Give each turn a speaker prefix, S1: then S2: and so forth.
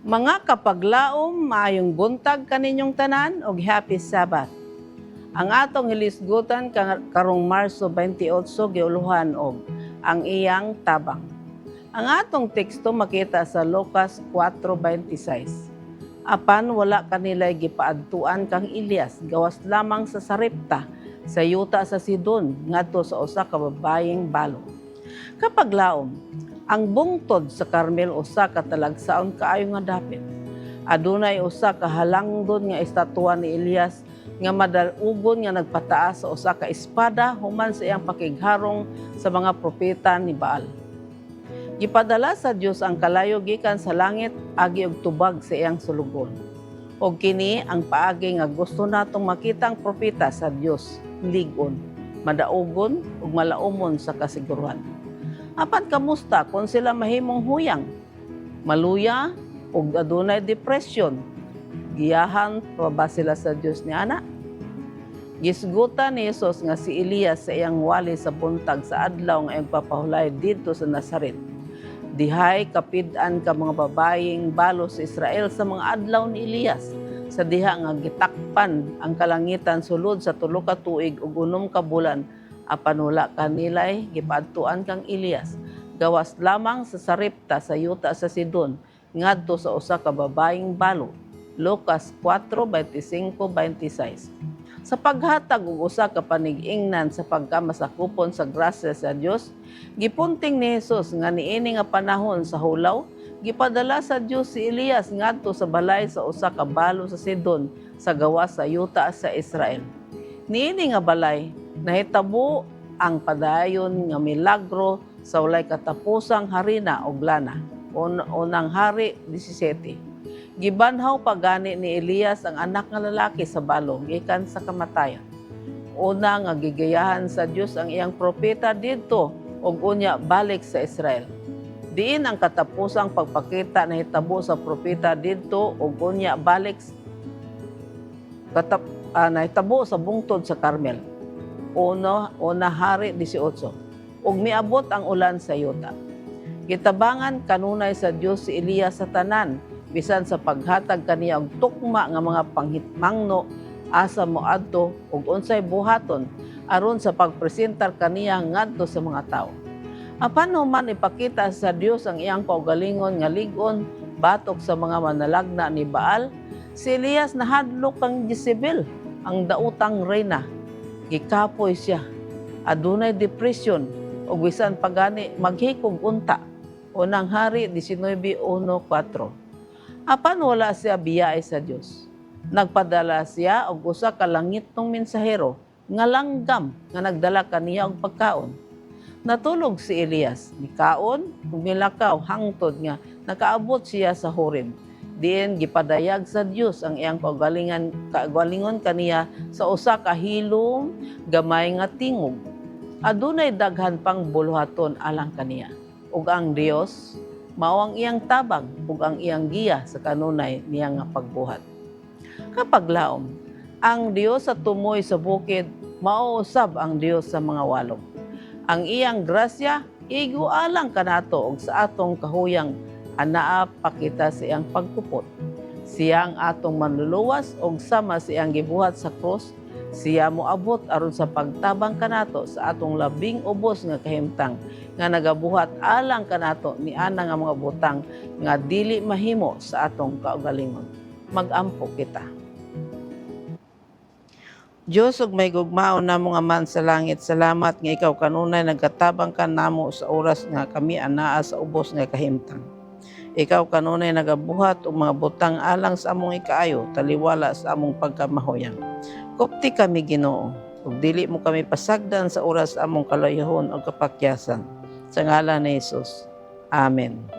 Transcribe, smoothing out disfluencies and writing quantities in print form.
S1: Mga kapaglaom, maayong buntag kaninyong tanan og happy Sabbath. Ang atong hilisgutan karong Marso 28 giuluhan og ang iyang tabang. Ang atong teksto makita sa Lucas 4:26. Apan wala kanilay gipaadtuan kang Elias gawas lamang sa Sarepta sa yuta sa Sidon ngadto sa usa ka babayeng balo. Kapaglaom, ang bungtod sa Carmel usa ka talagsaon kaayo nga dapit. Adunay usa ka halangdon nga estatwa ni Elias nga madalugon nga nagpataas sa usa ka espada human sa iyang pakigharong sa mga propeta ni Baal. Gipadala sa Dios ang kalayo gikan sa langit agi og tubag sa iyang sulugon. Og kini ang paagi nga gusto natong makitang propeta sa Dios, ligon, madaugon ug malaumon sa kasiguruhan. Apan kamusta kung sila mahimong huyang, maluya ug adunay depression? Giyahan pa ba sila sa Dios ni ana? Gisgutan ni Jesus nga si Elias sa iyang wali sa buntag sa adlaw nga iyang papahulay dito sa Nazaret. Dihay kapid-an ka mga babayeng balo sa Israel sa mga adlaw ni Elias, sa diha nga gitakpan ang kalangitan sulod sa 3 ka tuig ug 6 ka bulan, apan wala kanilay gipaadtuan kang Elias gawas lamang sa Sarepta sa yuta sa Sidon ngadto sa usa ka babayeng balo. Lucas 4:25-26. Sa paghatag og usa ka panig-ingnan sa pagkamasakupon sa grasya sa Dios, gipunting ni Jesus nga niini nga panahon sa hulaw, gipadala sa Dios si Elias ngadto sa balay sa usa ka balo sa Sidon sa gawas sa yuta sa Israel. Niini nga balay nahitabo ang padayon nga milagro sa walay katapusang harina og lana. Unang Hari 17. Gibanhaw pagani ni Elias ang anak nga lalaki sa balo gikan sa kamatayon. Una nga gigayahan sa Dios ang iyang propeta didto ug unya balik sa Israel. Diin ang katapusang pagpakita na hitabo sa propeta didto ug unya balik nahitabo sa bungtod sa Carmel. Una Hari 18. Ug miabot ang ulan sa yuta. Gitabangan kanunay sa Dios si Elias sa tanan bisan sa paghatag kaniya og tukma nga mga panghitmangno asa moadto ug unsay buhaton aron sa pagpresentar kaniya ngadto sa mga tawo. Apan human ipakita sa Dios ang iyang kaugalingon nga lig-on batok sa mga manalagna ni Baal, si Elias nahadlok kang Jezebel, ang dautang reyna. Gikapoy siya, adunay depression ug bisan pagani maghikog unta. Unang Hari 19:1-4. Apan wala siya biyay sa Dios. Nagpadala siya og usa ka langitong mensahero nga langgam nga nagdala kaniya og pagkaon. Natulog si Elias, nikaon ug milakaw hangtod nga nakaabot siya sa Horeb. Diin gipadayag sa Dios ang iyang kaugalingon kaniya sa usa ka hilom gamay nga tingog. Adunay daghan pang buluhaton alang kaniya. Ug ang Dios mao ang iyang tabang ug ang iyang giya sa kanunay niya nga pagbuhat. Kapaglaom, ang Dios sa tumoy sa bukid mao usab ang Dios sa mga walog. Ang iyang grasya igualang kanato og sa atong kahuyang anaa pakita sa iyang pagkupot. Siya ang atong manluluwas og sama sa iyang gibuhat sa krus, siya moabot aron sa pagtabang kanato sa atong labing ubos nga kahimtang nga nagabuhat alang kanato ni ana nga mga butang nga dili mahimo sa atong kaugalingon. Mag-ampo kita. Dios ug may gugmao namo nga man sa langit, salamat nga ikaw kanunay nagatabang ka namo sa oras nga kami anaa sa ubos nga kahimtang. Ikaw kanunay nagabuhat og mga butang alang sa among ikaayo, taliwala sa among pagkamahuyang. Kupti kami Ginoo, ug dili mo kami pasagdan sa oras among kalayahon o kapakyasan. Sa ngalan ni Jesus. Amen.